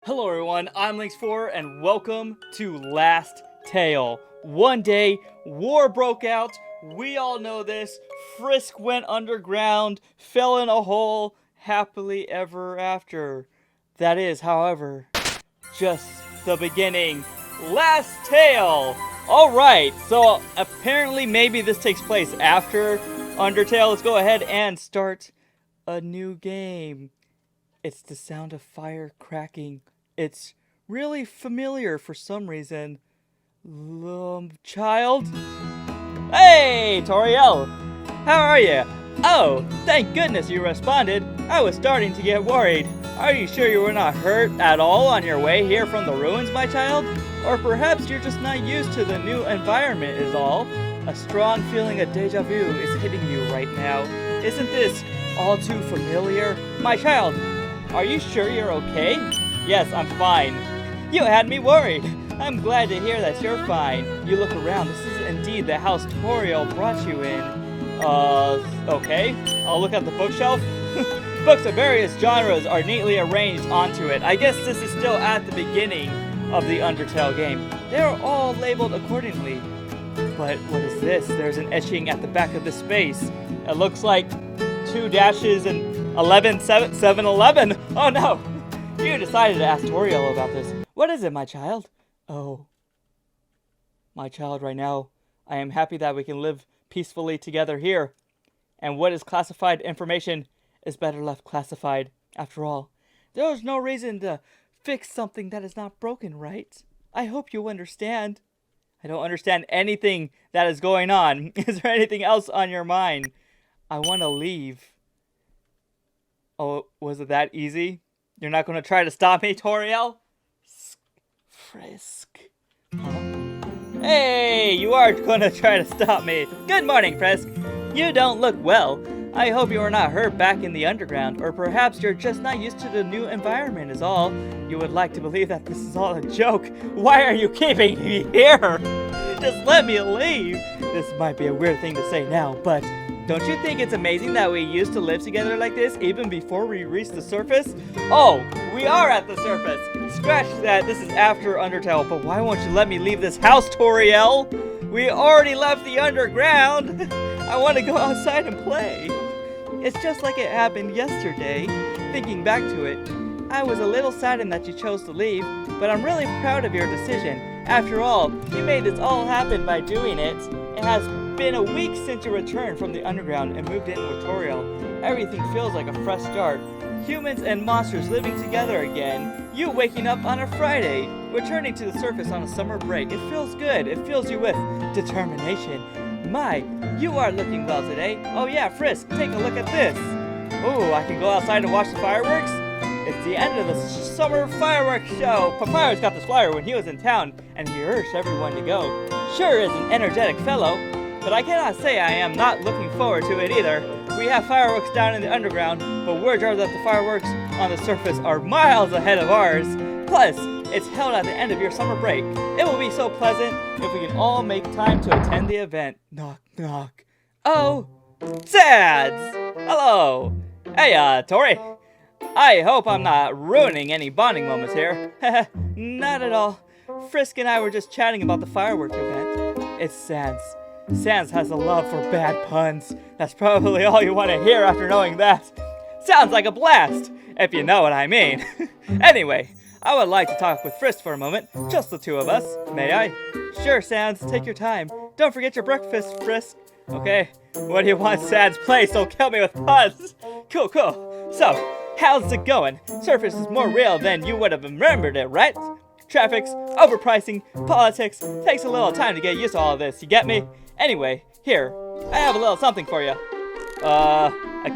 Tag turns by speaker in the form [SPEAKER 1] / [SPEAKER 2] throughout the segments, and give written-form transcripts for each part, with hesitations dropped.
[SPEAKER 1] Hello everyone, I'm Lynx4 and welcome to Last Tale. One day, war broke out, we all know this, Frisk went underground, fell in a hole, happily ever after. That is, however, just the beginning. Last Tale! Alright, so apparently maybe this takes place after Undertale. Let's go ahead and start a new game. It's the sound of fire cracking. It's really familiar for some reason. Child? Hey, Toriel! How are you? Oh, thank goodness you responded. I was starting to get worried. Are you sure you were not hurt at all on your way here from the ruins, my child? Or perhaps you're just not used to the new environment is all. A strong feeling of deja vu is hitting you right now. Isn't this all too familiar? My child, are you sure you're okay? Yes, I'm fine. You had me worried. I'm glad to hear that you're fine. You look around. This is indeed the house Toriel brought you in. Okay. I'll look at the bookshelf. Books of various genres are neatly arranged onto it. I guess this is still at the beginning of the Undertale game. They are all labeled accordingly. But what is this? There's an etching at the back of the space. It looks like 2 dashes and 7-11. Oh no! You decided to ask Toriel about this. What is it, my child? Oh. My child, right now, I am happy that we can live peacefully together here. And what is classified information is better left classified. After all, there is no reason to fix something that is not broken, right? I hope you understand. I don't understand anything that is going on. Is there anything else on your mind? I want to leave. Oh, was it that easy? You're not going to try to stop me, Toriel? Frisk. Huh? Hey, you are going to try to stop me. Good morning, Frisk. You don't look well. I hope you are not hurt back in the underground, or perhaps you're just not used to the new environment is all. You would like to believe that this is all a joke. Why are you keeping me here? Just let me leave. This might be a weird thing to say now, but don't you think it's amazing that we used to live together like this even before we reached the surface? Oh, we are at the surface. Scratch that, this is after Undertale, but why won't you let me leave this house, Toriel? We already left the underground. I want to go outside and play. It's just like it happened yesterday. Thinking back to it, I was a little saddened that you chose to leave, but I'm really proud of your decision. After all, you made this all happen by doing it. It has been a week since you returned from the underground and moved in with Toriel. Everything feels like a fresh start. Humans and monsters living together again. You waking up on a Friday. Returning to the surface on a summer break. It feels good. It fills you with determination. My, you are looking well today. Oh yeah, Frisk, take a look at this. Oh, I can go outside and watch the fireworks? It's the end of the summer fireworks show. Papyrus got this flyer when he was in town, and he urged everyone to go. Sure is an energetic fellow, but I cannot say I am not looking forward to it either. We have fireworks down in the underground, but word are that the fireworks on the surface are miles ahead of ours. Plus, it's held at the end of your summer break. It will be so pleasant if we can all make time to attend the event. Knock, knock. Oh, Sads! Hello. Hey, Tori. I hope I'm not ruining any bonding moments here. Not at all. Frisk and I were just chatting about the fireworks event. It's Sans. Sans has a love for bad puns. That's probably all you want to hear after knowing that. Sounds like a blast, if you know what I mean. Anyway, I would like to talk with Frisk for a moment. Just the two of us. May I? Sure, Sans. Take your time. Don't forget your breakfast, Frisk. Okay. What do you want, Sans? Please don't kill me with puns. Cool, cool. So, how's it going? Surface is more real than you would have remembered it, right? Traffics, overpricing, politics. Takes a little time to get used to all of this, you get me? Anyway, here, I have a little something for you. A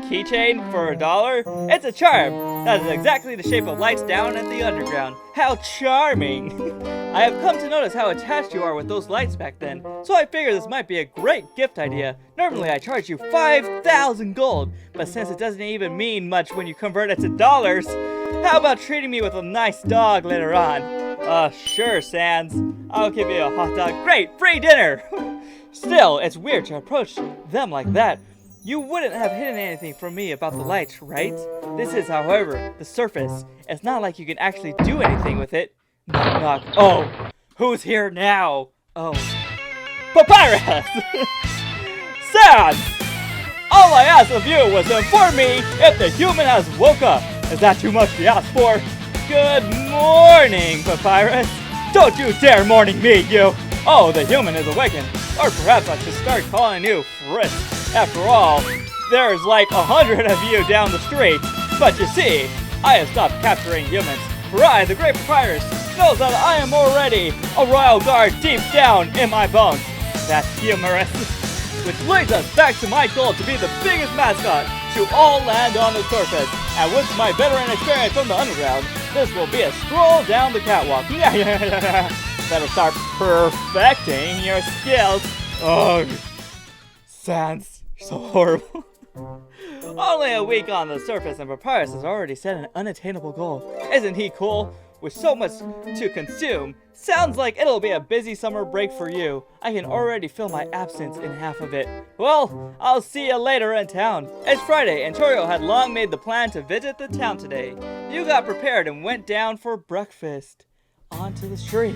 [SPEAKER 1] keychain for $1? It's a charm. That is exactly the shape of lights down at the underground. How charming. I have come to notice how attached you are with those lights back then, so I figure this might be a great gift idea. Normally I charge you 5,000 gold, but since it doesn't even mean much when you convert it to dollars, how about treating me with a nice dog later on? Sure, Sans. I'll give you a hot dog. Great, free dinner! Still, it's weird to approach them like that. You wouldn't have hidden anything from me about the lights, right? This is, however, the surface. It's not like you can actually do anything with it. Knock, knock. Oh, who's here now? Oh, Papyrus! Sans! All I asked of you was to inform me if the human has woke up. Is that too much to ask for? Good morning, Papyrus. Don't you dare morning me, you! Oh, the human is awakened. Or perhaps I should start calling you Frisk. After all, there's like 100 of you down the street. But you see, I have stopped capturing humans. For I, the great Papyrus, knows that I am already a royal guard deep down in my bones. That's humorous. Which leads us back to my goal to be the biggest mascot to all land on the surface. And with my veteran experience from the underground, this will be a stroll down the catwalk. Better start perfecting your skills. Oh, Sans, you're so horrible. Only a week on the surface and Papyrus has already set an unattainable goal. Isn't he cool? With so much to consume, sounds like it'll be a busy summer break for you. I can already feel my absence in half of it. Well, I'll see you later in town. It's Friday, and Toriel had long made the plan to visit the town today. You got prepared and went down for breakfast. Onto the street.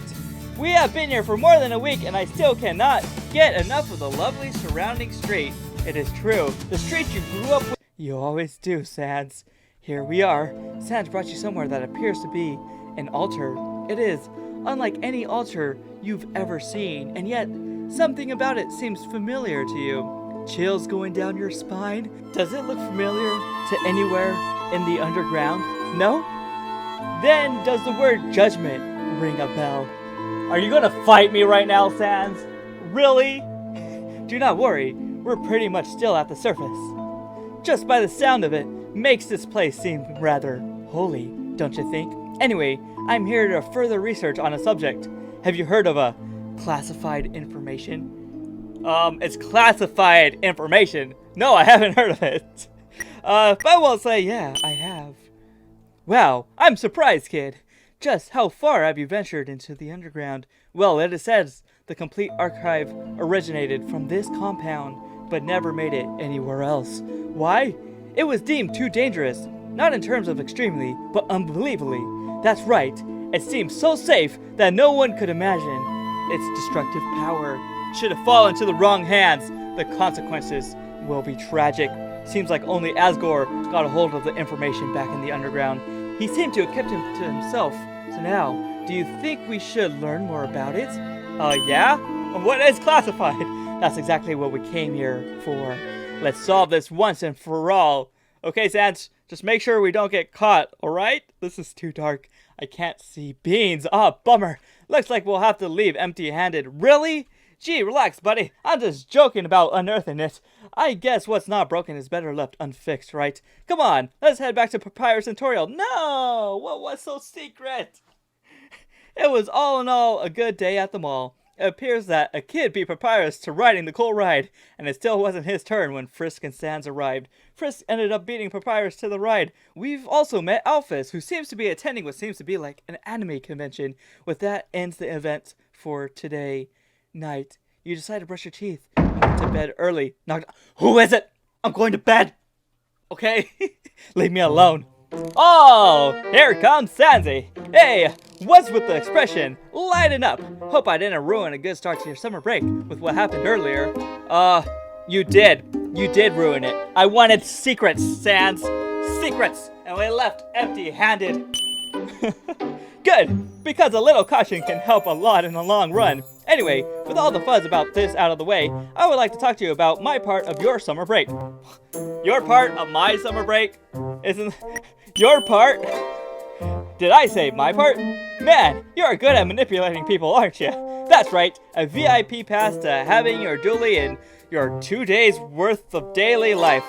[SPEAKER 1] We have been here for more than a week, and I still cannot get enough of the lovely surrounding street. It is true, the street you grew up with. You always do, Sans. Here we are. Sans brought you somewhere that appears to be an altar. It is unlike any altar you've ever seen, and yet something about it seems familiar to you. Chills going down your spine? Does it look familiar to anywhere in the underground? No? Then does the word judgment ring a bell? Are you gonna fight me right now, Sans? Really? Do not worry, we're pretty much still at the surface. Just by the sound of it, makes this place seem rather holy, don't you think? Anyway, I'm here to further research on a subject. Have you heard of a classified information? It's classified information. No, I haven't heard of it. But I will say, yeah, I have. Wow, I'm surprised, kid. Just how far have you ventured into the underground? Well, it says the complete archive originated from this compound, but never made it anywhere else. Why? It was deemed too dangerous. Not in terms of extremely, but unbelievably. That's right. It seems so safe that no one could imagine its destructive power. Should it fall into the wrong hands, the consequences will be tragic. Seems like only Asgore got a hold of the information back in the underground. He seemed to have kept him to himself. So now, do you think we should learn more about it? Yeah? What is classified? That's exactly what we came here for. Let's solve this once and for all. Okay, Sans, just make sure we don't get caught, alright? This is too dark. I can't see beans. Bummer. Looks like we'll have to leave empty-handed. Really? Gee, relax, buddy. I'm just joking about unearthing it. I guess what's not broken is better left unfixed, right? Come on, let's head back to Papyrus and Toriel. No! What was so secret? It was all in all a good day at the mall. It appears that a kid beat Papyrus to riding the cool ride, and it still wasn't his turn when Frisk and Sans arrived. Frisk ended up beating Papyrus to the ride. We've also met Alphys, who seems to be attending what seems to be like an anime convention. With that ends the event for today night. You decide to brush your teeth and went to bed early. Who is it? I'm going to bed. Okay? Leave me alone. Oh, here comes Sansy. Hey, what's with the expression? Lighten up. Hope I didn't ruin a good start to your summer break with what happened earlier. You did. You did ruin it. I wanted secrets, Sans. Secrets. And we left empty-handed. Good, because a little caution can help a lot in the long run. Anyway, with all the fuzz about this out of the way, I would like to talk to you about my part of your summer break. Your part of my summer break? Isn't your part? Did I say my part? Man, you're good at manipulating people, aren't you? That's right, a VIP pass to having your dually in your 2 days worth of daily life.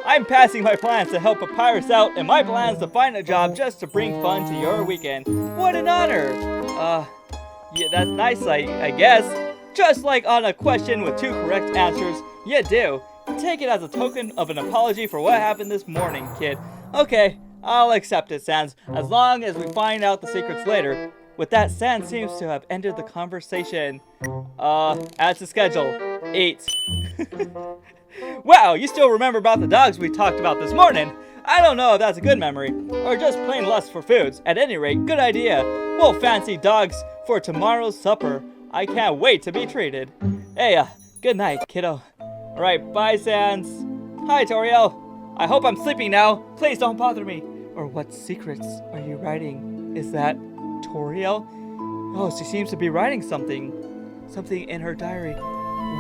[SPEAKER 1] I'm passing my plans to help Papyrus out and my plans to find a job just to bring fun to your weekend. What an honor. Yeah, that's nice, I guess. Just like on a question with 2 correct answers, you do. Take it as a token of an apology for what happened this morning, kid. Okay, I'll accept it, Sans, as long as we find out the secrets later. With that, Sans seems to have ended the conversation. As to schedule, 8. Wow, you still remember about the dogs we talked about this morning? I don't know if that's a good memory, or just plain lust for foods. At any rate, good idea. We'll fancy dogs for tomorrow's supper. I can't wait to be treated. Hey, good night, kiddo. Alright, bye, Sans. Hi, Toriel. I hope I'm sleeping now. Please don't bother me. Or what secrets are you writing? Is that Toriel? Oh, she seems to be writing something. Something in her diary.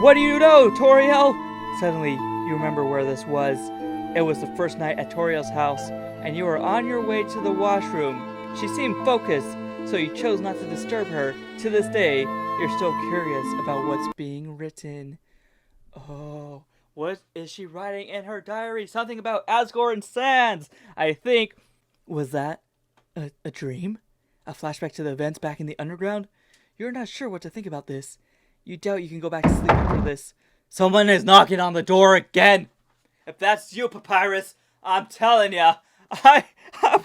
[SPEAKER 1] What do you know, Toriel? Suddenly, you remember where this was. It was the first night at Toriel's house, and you were on your way to the washroom. She seemed focused, so you chose not to disturb her. To this day, you're still curious about what's being written. Oh, what is she writing in her diary? Something about Asgore and Sans. I think, was that a dream? A flashback to the events back in the underground? You're not sure what to think about this. You doubt you can go back to sleep after this. Someone is knocking on the door again. If that's you, Papyrus, I'm telling ya, I'm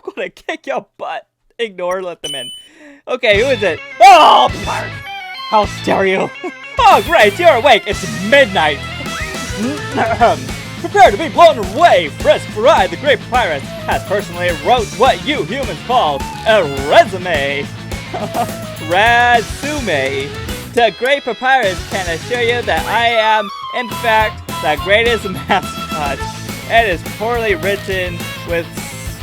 [SPEAKER 1] gonna kick your butt. Ignore, let them in. Okay, who is it? Oh, Papyrus! How dare you? Oh, great, you're awake. It's midnight. Prepare to be blown away. Frisk, for I, the great Papyrus, has personally wrote what you humans call a resume. Resume. The great Papyrus can assure you that I am, in fact, the greatest mascot. It is poorly written with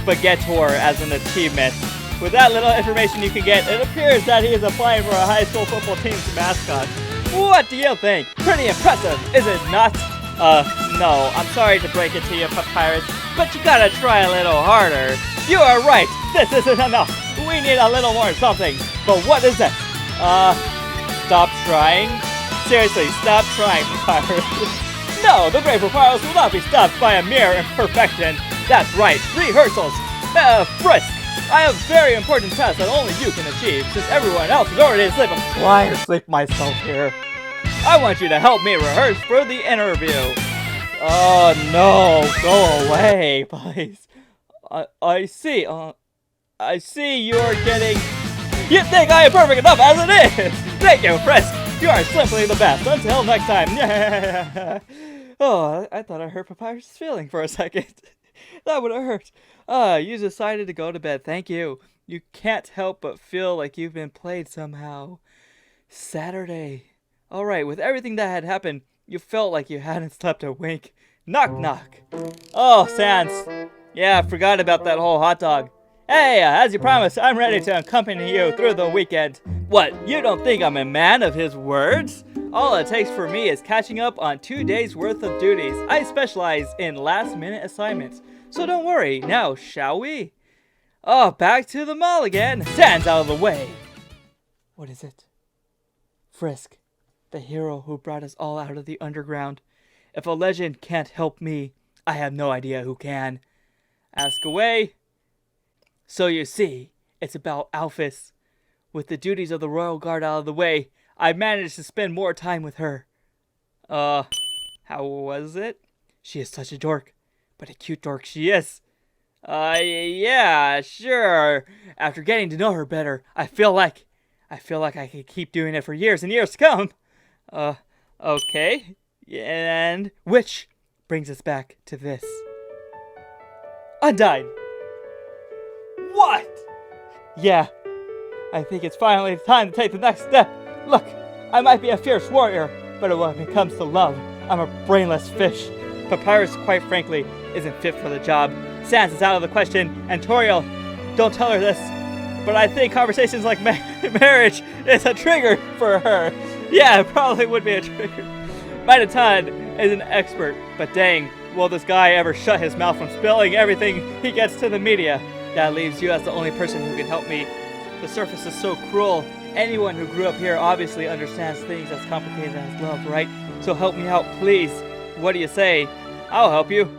[SPEAKER 1] spaghettor as an achievement. With that little information you can get, it appears that he is applying for a high school football team's mascot. What do you think? Pretty impressive, is it not? No, I'm sorry to break it to you, Papyrus, but you gotta try a little harder. You are right, this isn't enough. We need a little more something. But what is it? Stop trying? Seriously, stop trying, Papyrus. No, the great Papyrus will not be stopped by a mere imperfection. That's right, rehearsals. Frisk, I have very important tasks that only you can achieve, since everyone else is already asleep. I'm trying to sleep myself here. I want you to help me rehearse for the interview. Oh no, go away, please. I see you're getting... You think I am perfect enough as it is! Thank you, Frisk! You are simply the best. Until next time. Oh, I thought I hurt Papyrus' feeling for a second. That would have hurt. You decided to go to bed. Thank you. You can't help but feel like you've been played somehow. Saturday. Alright, with everything that had happened, you felt like you hadn't slept a wink. Knock, knock. Oh, Sans. Yeah, I forgot about that whole hot dog. Hey, as you promised, I'm ready to accompany you through the weekend. What, you don't think I'm a man of his words? All it takes for me is catching up on 2 days worth of duties. I specialize in last-minute assignments. So don't worry, now shall we? Oh, back to the mall again. Sans out of the way. What is it? Frisk, the hero who brought us all out of the underground. If a legend can't help me, I have no idea who can. Ask away. So you see, it's about Alphys. With the duties of the Royal Guard out of the way, I managed to spend more time with her. How was it? She is such a dork, but a cute dork she is. Yeah, sure. After getting to know her better, I feel like I could keep doing it for years and years to come. Okay. And which brings us back to this. Undyne. What? Yeah, I think it's finally time to take the next step. Look, I might be a fierce warrior, but when it comes to love, I'm a brainless fish. Papyrus, quite frankly, isn't fit for the job. Sans is out of the question, and Toriel, don't tell her this, but I think conversations like marriage is a trigger for her. Yeah, it probably would be a trigger. Minotaur is an expert, but dang, will this guy ever shut his mouth from spilling everything he gets to the media? That leaves you as the only person who can help me. The surface is so cruel. Anyone who grew up here obviously understands things as complicated as love, right? So help me out, please. What do you say? I'll help you.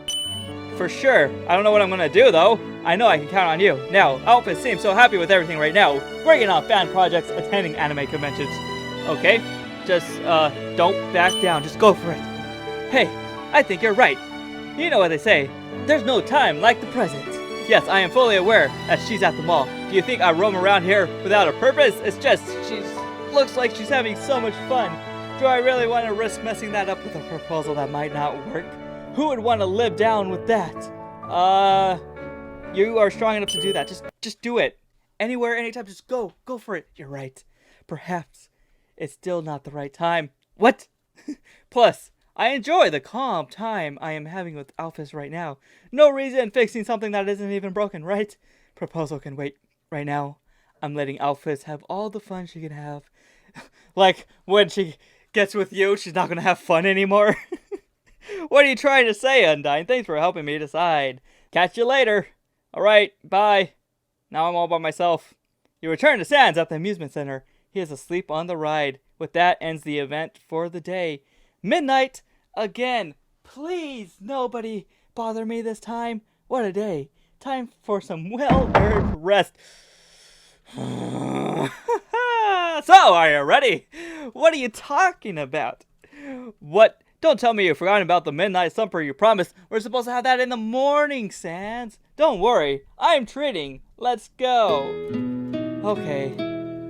[SPEAKER 1] For sure. I don't know what I'm gonna do, though. I know I can count on you. Now, Alphys seems so happy with everything right now. Working on fan projects, attending anime conventions. Okay? Just, don't back down. Just go for it. Hey, I think you're right. You know what they say. There's no time like the present. Yes, I am fully aware that she's at the mall. Do you think I roam around here without a purpose? It's just, looks like she's having so much fun. Do I really want to risk messing that up with a proposal that might not work? Who would want to live down with that? You are strong enough to do that. Just do it. Anywhere, anytime, just go. Go for it. You're right. Perhaps it's still not the right time. What? Plus, I enjoy the calm time I am having with Alphys right now. No reason fixing something that isn't even broken, right? Proposal can wait. Right now, I'm letting Alphys have all the fun she can have. Like, when she gets with you, she's not gonna have fun anymore? What are you trying to say, Undyne? Thanks for helping me decide. Catch you later. Alright, bye. Now I'm all by myself. You return to Sans at the amusement center. He is asleep on the ride. With that ends the event for the day. Midnight again. Please, nobody bother me this time. What a day. Time for some well-earned rest. So, are you ready? What are you talking about? What? Don't tell me you've forgotten about the midnight supper you promised. We're supposed to have that in the morning, Sans. Don't worry, I'm treating. Let's go. Okay,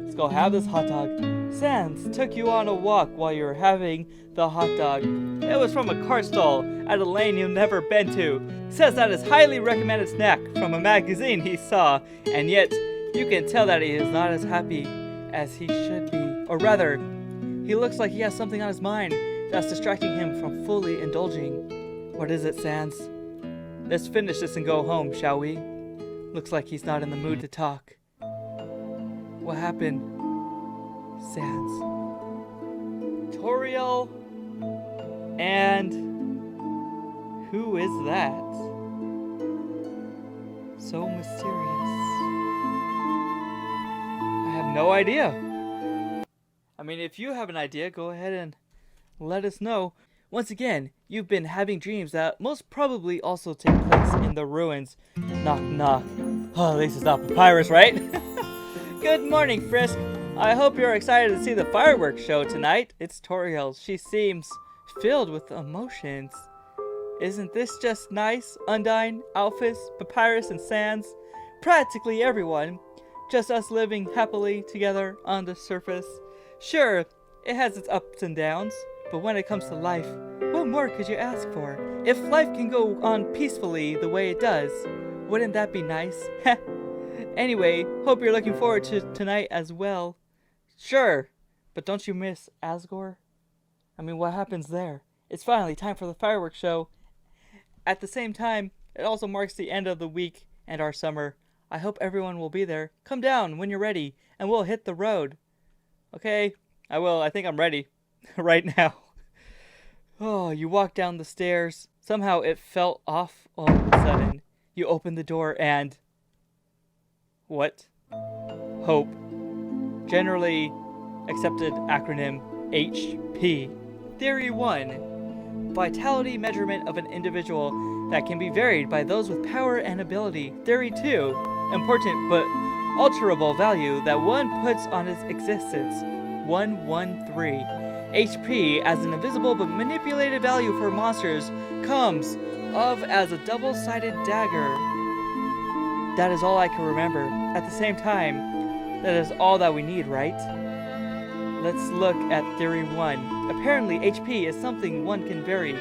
[SPEAKER 1] let's go have this hot dog. Sans took you on a walk while you were having the hot dog. It was from a cart stall at a lane you've never been to. Says that is highly recommended snack from a magazine he saw, and yet you can tell that he is not as happy as he should be. Or rather, he looks like he has something on his mind that's distracting him from fully indulging. What is it, Sans? Let's finish this and go home, shall we? Looks like he's not in the mood to talk. What happened? Sans. Toriel? And who is that? So mysterious. I have no idea. I mean, if you have an idea, go ahead and let us know. Once again, you've been having dreams that most probably also take place in the ruins. Knock, knock. Oh, at least it's not Papyrus, right? Good morning, Frisk. I hope you're excited to see the fireworks show tonight. It's Toriel. She seems filled with emotions. Isn't this just nice? Undyne, Alphys, Papyrus, and Sans. Practically everyone. Just us living happily together on the surface. Sure, it has its ups and downs. But when it comes to life, what more could you ask for? If life can go on peacefully the way it does, wouldn't that be nice? Anyway, hope you're looking forward to tonight as well. Sure, but don't you miss Asgore? I mean, what happens there? It's finally time for the fireworks show. At the same time, it also marks the end of the week and our summer. I hope everyone will be there. Come down when you're ready, and we'll hit the road. Okay, I will. I think I'm ready. Right now. Oh, you walk down the stairs. Somehow it felt off all of a sudden. You open the door and... What? Hope. Generally accepted acronym HP. Theory 1. Vitality measurement of an individual that can be varied by those with power and ability. Theory 2. Important but alterable value that one puts on its existence. 113. HP as an invisible but manipulated value for monsters comes of as a double-sided dagger. That is all I can remember. At the same time, that is all that we need, right? Let's look at theory 1. Apparently, HP is something one can vary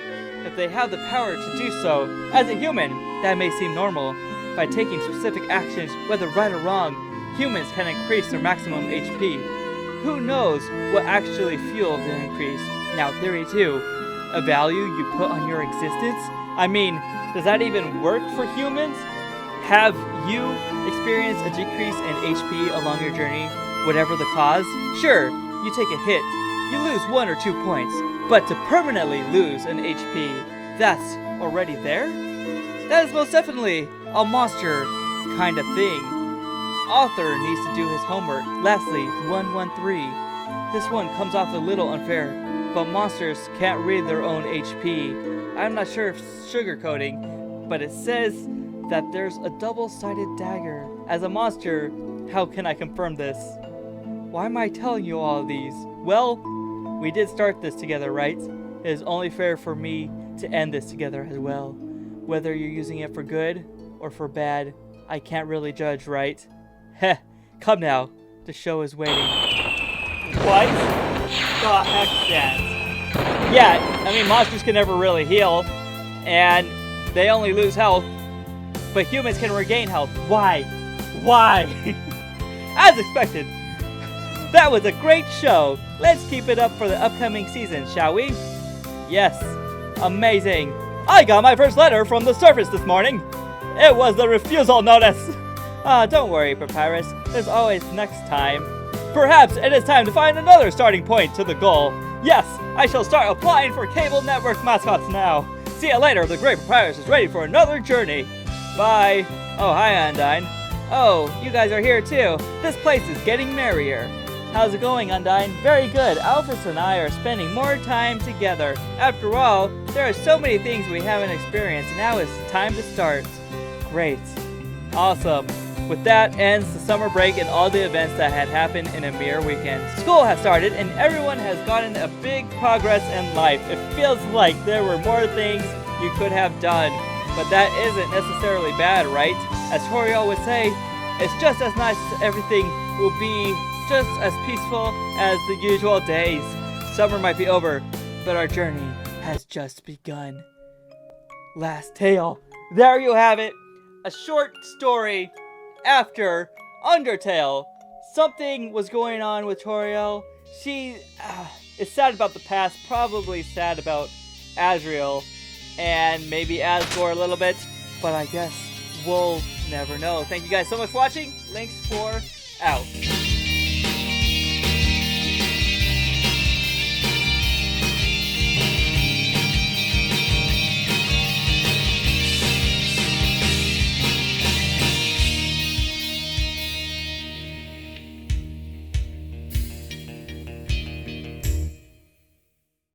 [SPEAKER 1] if they have the power to do so. As a human, that may seem normal. By taking specific actions, whether right or wrong, humans can increase their maximum HP. Who knows what actually fueled the increase? Now, theory 2. A value you put on your existence? I mean, does that even work for humans? Have you experienced a decrease in HP along your journey, whatever the cause? Sure, you take a hit, you lose 1 or 2 points, but to permanently lose an HP, that's already there? That is most definitely a monster kind of thing. Author needs to do his homework. Lastly, 113. This one comes off a little unfair, but monsters can't read their own HP. I'm not sure if sugarcoating, but it says that there's a double-sided dagger. As a monster, how can I confirm this? Why am I telling you all of these? Well, we did start this together, right? It is only fair for me to end this together as well. Whether you're using it for good or for bad, I can't really judge, right? Heh, come now, the show is waiting. What? The heck, Sans? Yeah, I mean, monsters can never really heal, and they only lose health but humans can regain health. Why? Why? As expected. That was a great show. Let's keep it up for the upcoming season, shall we? Yes. Amazing. I got my first letter from the surface this morning. It was the refusal notice. Don't worry, Papyrus. There's always next time. Perhaps it is time to find another starting point to the goal. Yes, I shall start applying for cable network mascots now. See you later. The Great Papyrus is ready for another journey. Bye. Oh, hi, Undyne. Oh, you guys are here too. This place is getting merrier. How's it going, Undyne? Very good. Alphys and I are spending more time together. After all, there are so many things we haven't experienced, and now it's time to start. Great. Awesome. With that ends the summer break and all the events that had happened in a mere weekend. School has started and everyone has gotten a big progress in life. It feels like there were more things you could have done, but that isn't necessarily bad, right? As Toriel would say, it's just as nice as everything will be just as peaceful as the usual days. Summer might be over, but our journey has just begun. Last tale. There you have it. A short story after Undertale. Something was going on with Toriel. She is sad about the past, probably sad about Azrael, and maybe Asgore a little bit, but I guess we'll never know. Thank you guys so much for watching. Links for out.